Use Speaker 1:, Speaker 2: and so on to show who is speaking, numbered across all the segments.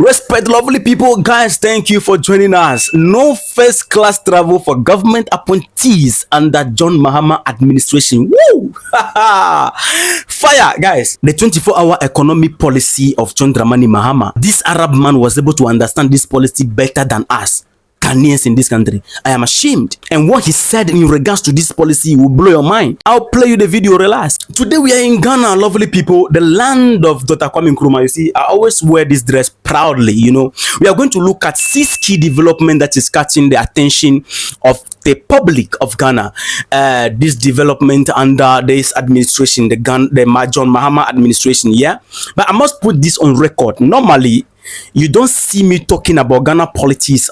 Speaker 1: Respect, lovely people, guys. Thank you for joining us. No first class travel for government appointees under John Mahama administration. Woo! Fire, guys. The 24-hour economic policy of John Dramani Mahama. This Arab man was able to understand this policy better than us Ghanaians in this country. I am ashamed. And what he said in regards to this policy will blow your mind. I'll play you the video, relax. Today we are in Ghana, lovely people, the land of Dr. Kwame Nkrumah. You see, I always wear this dress proudly, you know. We are going to look at 6 key developments that is catching the attention of the public of Ghana. This development under this administration, the John Mahama administration, yeah. But I must put this on record. Normally, you don't see me talking about Ghana politics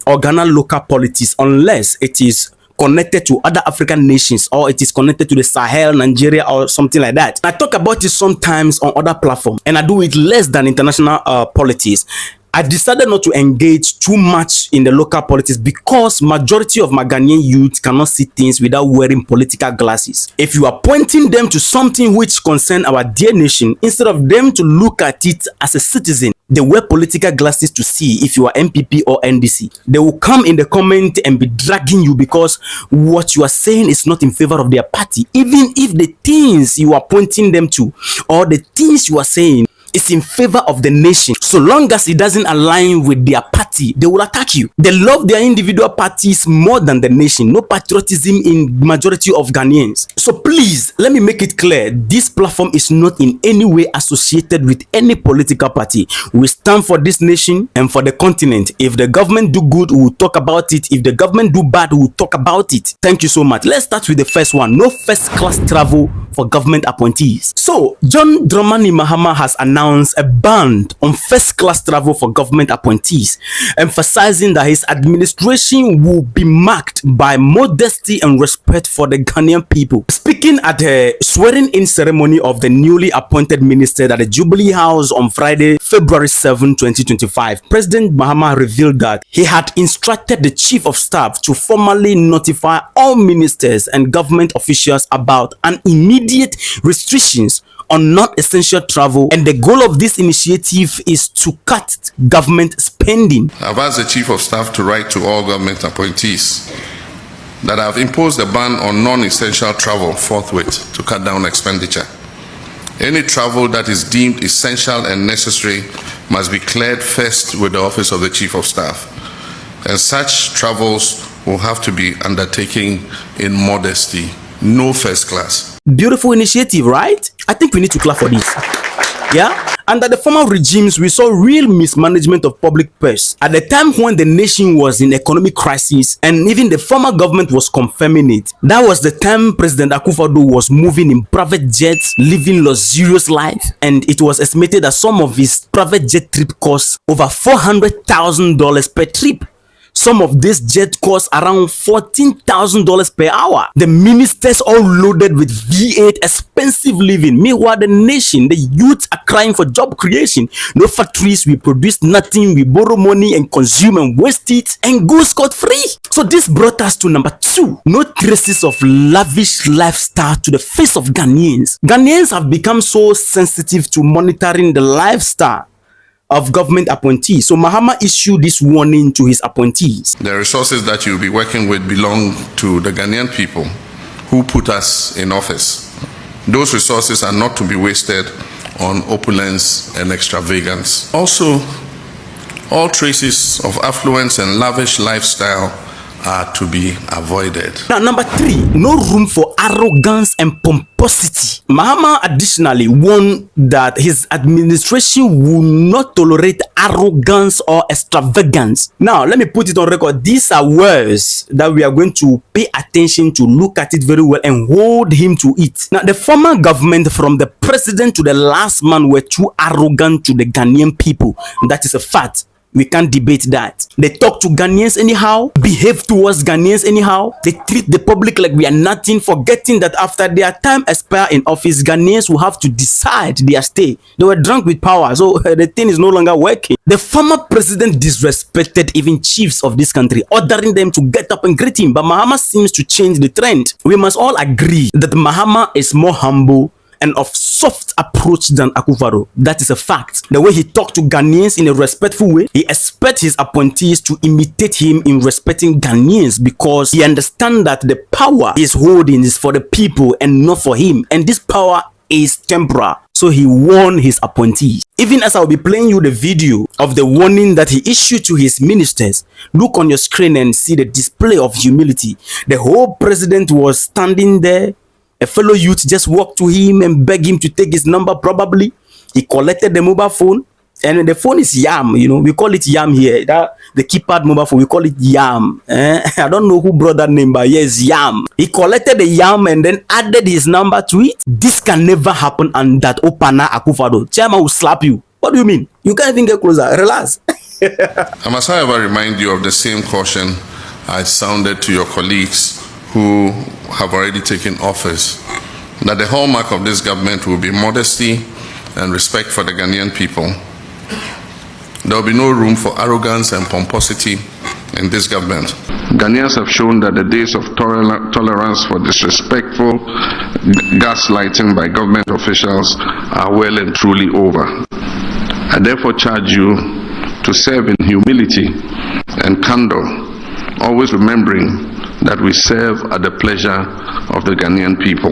Speaker 1: or Ghana local politics unless it is connected to other African nations or it is connected to the Sahel, Nigeria or something like that. I talk about it sometimes on other platforms and I do it less than international politics. I decided not to engage too much in the local politics because majority of my Ghanaian youth cannot see things without wearing political glasses. If you are pointing them to something which concerns our dear nation, instead of them to look at it as a citizen, they wear political glasses to see if you are MPP or NDC. They will come in the comment and be dragging you because what you are saying is not in favor of their party. Even if the things you are pointing them to or the things you are saying is in favor of the nation, so long as it doesn't align with their party, they will attack you. They love their individual parties more than the nation. No patriotism in majority of Ghanaians. So please, let me make it clear, this platform is not in any way associated with any political party. We stand for this nation and for the continent. If the government do good, we will talk about it. If the government do bad, we will talk about it. Thank you so much. Let's start with the first one. No first class travel for government appointees. So John Dramani Mahama has announced a ban on first class travel for government appointees, emphasizing that his administration will be marked by modesty and respect for the Ghanaian people. Speaking at the swearing-in ceremony of the newly appointed minister at the Jubilee House on Friday, February 7, 2025, President Mahama revealed that he had instructed the Chief of Staff to formally notify all ministers and government officials about an immediate restrictions on non-essential travel, and the goal of this initiative is to cut government spending.
Speaker 2: I've asked the Chief of Staff to write to all government appointees that I've imposed a ban on non-essential travel forthwith to cut down expenditure. Any travel that is deemed essential and necessary must be cleared first with the Office of the Chief of Staff, and such travels will have to be undertaken in modesty, no first class.
Speaker 1: Beautiful initiative, right? I think we need to clap for this. Yeah? Under the former regimes, we saw real mismanagement of public purse. At the time when the nation was in economic crisis and even the former government was confirming it, that was the time President Akufo-Addo was moving in private jets, living luxurious life, and it was estimated that some of his private jet trip costs over $400,000 per trip. Some of this jet costs around $14,000 per hour. The ministers all loaded with V8 expensive living. Meanwhile, the nation, the youth are crying for job creation. No factories, we produce nothing, we borrow money and consume and waste it and go scot-free. So this brought us to number 2. No traces of lavish lifestyle to the face of Ghanaians. Ghanaians have become so sensitive to monitoring the lifestyle of government appointees. So Mahama issued this warning to his appointees.
Speaker 2: The resources that you'll be working with belong to the Ghanaian people who put us in office. Those resources are not to be wasted on opulence and extravagance. Also, all traces of affluence and lavish lifestyle are to be avoided.
Speaker 1: Now, number 3, no room for arrogance and pomposity. Mahama additionally warned that his administration will not tolerate arrogance or extravagance. Now, let me put it on record. These are words that we are going to pay attention to, look at it very well and hold him to it. Now, the former government, from the president to the last man, were too arrogant to the Ghanaian people. That is a fact. We can't debate that. They talk to Ghanaians anyhow, behave towards Ghanaians anyhow. They treat the public like we are nothing, forgetting that after their time expire in office, Ghanaians will have to decide their stay. They were drunk with power, so the thing is no longer working. The former president disrespected even chiefs of this country, ordering them to get up and greet him. But Mahama seems to change the trend. We must all agree that Mahama is more humble and of soft approach than Akufo-Addo. That is a fact. The way he talked to Ghanaians in a respectful way, he expects his appointees to imitate him in respecting Ghanaians because he understands that the power he's holding is for the people and not for him. And this power is temporal. So he warned his appointees. Even as I'll be playing you the video of the warning that he issued to his ministers, look on your screen and see the display of humility. The whole president was standing there. A fellow youth just walked to him and begged him to take his number probably. He collected the mobile phone. And the phone is Yam, you know, we call it Yam here. That the keypad mobile phone, we call it Yam. I don't know who brought that name, but yes, Yam. He collected the Yam and then added his number to it. This can never happen, and that Opana Akufo-Addo, chairman will slap you. What do you mean? You can't even get closer. Relax.
Speaker 2: I must, however, remind you of the same caution I sounded to your colleagues who have already taken office, that the hallmark of this government will be modesty and respect for the Ghanaian people. There will be no room for arrogance and pomposity in this government. Ghanaians have shown that the days of tolerance for disrespectful gaslighting by government officials are well and truly over. I therefore charge you to serve in humility and candor, always remembering that we serve at the pleasure of the Ghanaian people.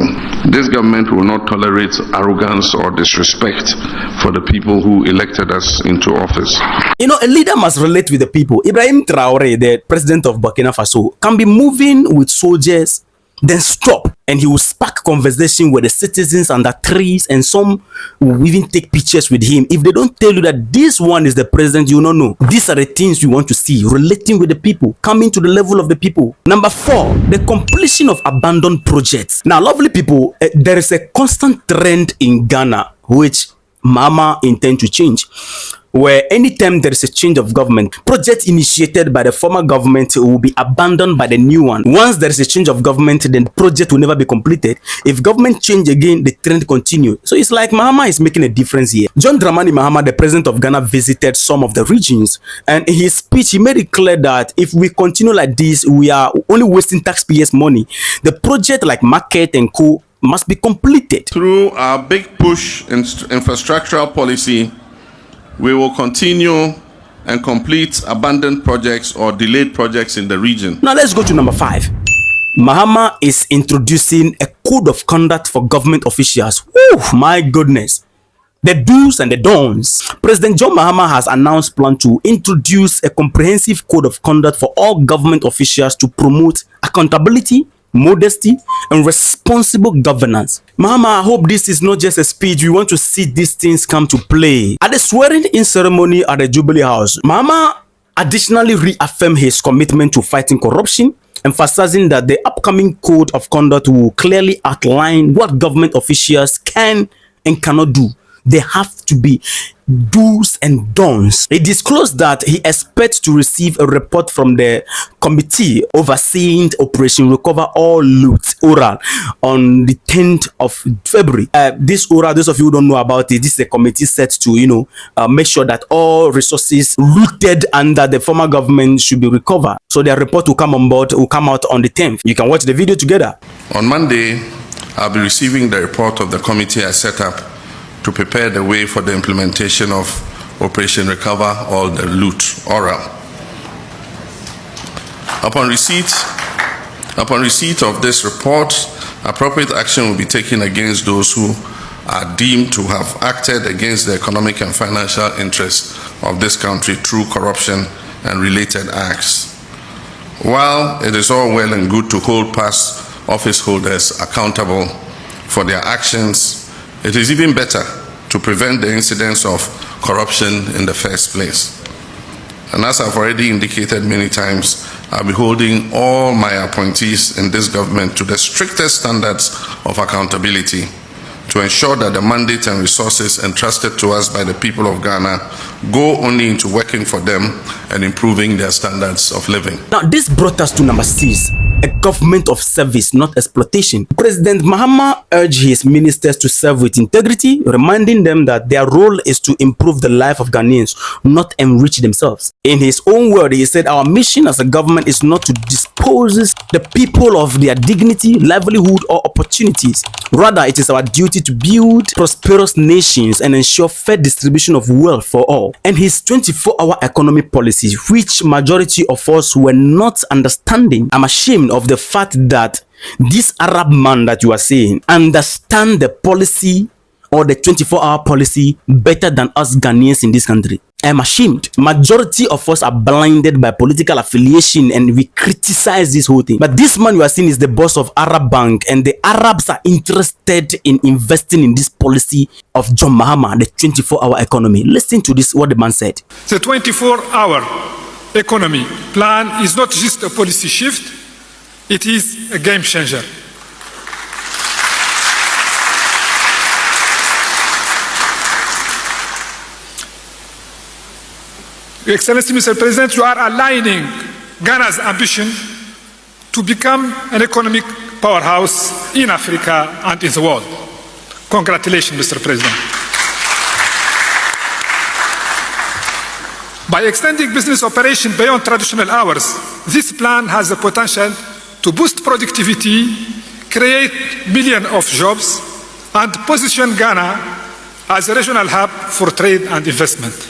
Speaker 2: This government will not tolerate arrogance or disrespect for the people who elected us into office.
Speaker 1: You know, a leader must relate with the people. Ibrahim Traore, the president of Burkina Faso, can be moving with soldiers, then stop, and he will spark conversation with the citizens under trees, and some will even take pictures with him. If they don't tell you that this one is the president, you don't know. These are the things you want to see, relating with the people, coming to the level of the people. Number 4, the completion of abandoned projects. Now, lovely people, there is a constant trend in Ghana, which Mahama intends to change, where anytime there is a change of government, projects initiated by the former government will be abandoned by the new one. Once there is a change of government, then the project will never be completed. If government change again, the trend continues. So it's like Mahama is making a difference here. John Mahama, the president of Ghana, visited some of the regions, and in his speech, he made it clear that if we continue like this, we are only wasting taxpayers' money. The project like market and co must be completed.
Speaker 2: Through our big push in infrastructural policy, we will continue and complete abandoned projects or delayed projects in the region.
Speaker 1: Now let's go to number 5. Mahama is introducing a code of conduct for government officials. Woo, my goodness. The do's and the don'ts. President John Mahama has announced plan to introduce a comprehensive code of conduct for all government officials to promote accountability, modesty, and responsible governance. Mahama, I hope this is not just a speech. We want to see these things come to play. At the swearing-in ceremony at the Jubilee House, Mahama additionally reaffirmed his commitment to fighting corruption, emphasizing that the upcoming code of conduct will clearly outline what government officials can and cannot do. They have to be do's and don'ts. He disclosed that he expects to receive a report from the committee overseeing Operation Recover All Loot oral on the 10th of February. This oral, those of you who don't know about it, this is a committee set to, make sure that all resources looted under the former government should be recovered. So their report will come on board, will come out on the 10th. You can watch the video together.
Speaker 2: On Monday, I'll be receiving the report of the committee I set up to prepare the way for the implementation of Operation Recover All the Loot oral. Upon receipt of this report, appropriate action will be taken against those who are deemed to have acted against the economic and financial interests of this country through corruption and related acts. While it is all well and good to hold past office holders accountable for their actions, it is even better to prevent the incidence of corruption in the first place. And as I've already indicated many times, I'll be holding all my appointees in this government to the strictest standards of accountability to ensure that the mandate and resources entrusted to us by the people of Ghana go only into working for them and improving their standards of living.
Speaker 1: Now, this brought us to number 6, a government of service, not exploitation. President Mahama urged his ministers to serve with integrity, reminding them that their role is to improve the life of Ghanaians, not enrich themselves. In his own word, he said, our mission as a government is not to dispose the people of their dignity, livelihood, or opportunities. Rather, it is our duty to build prosperous nations and ensure fair distribution of wealth for all. And his 24-hour economy policy, which majority of us were not understanding. I'm ashamed of the fact that this Arab man that you are saying understand the policy or the 24-hour policy better than us Ghanaians in this country. I'm ashamed. Majority of us are blinded by political affiliation and we criticize this whole thing. But this man you are seeing is the boss of Arab Bank, and the Arabs are interested in investing in this policy of John Mahama, the 24-hour economy. Listen to this, what the man said.
Speaker 3: The 24-hour economy plan is not just a policy shift, it is a game changer. Your Excellency, Mr. President, you are aligning Ghana's ambition to become an economic powerhouse in Africa and in the world. Congratulations, Mr. President. By extending business operation beyond traditional hours, this plan has the potential to boost productivity, create millions of jobs, and position Ghana as a regional hub for trade and investment.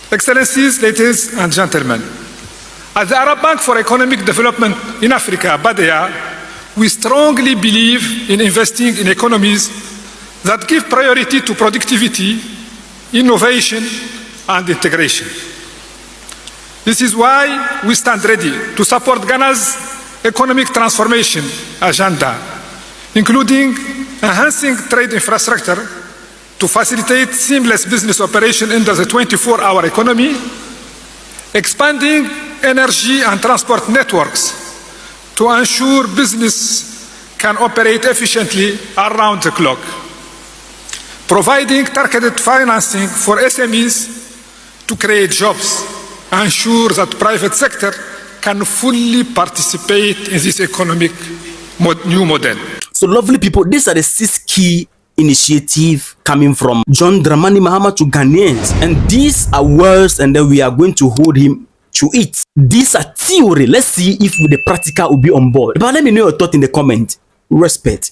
Speaker 3: Excellencies, ladies and gentlemen, at the Arab Bank for Economic Development in Africa, BADEA, we strongly believe in investing in economies that give priority to productivity, innovation, and integration. This is why we stand ready to support Ghana's economic transformation agenda, including enhancing trade infrastructure to facilitate seamless business operation under the 24-hour economy, expanding energy and transport networks to ensure business can operate efficiently around the clock, providing targeted financing for SMEs to create jobs, ensure that private sector can fully participate in this economic new model.
Speaker 1: So lovely people, these are the 6 key initiative coming from John Dramani Mahama to Ghanaians, and these are words, and then we are going to hold him to it. These are theory. Let's see if the practical will be on board. But let me know your thought in the comment. Respect.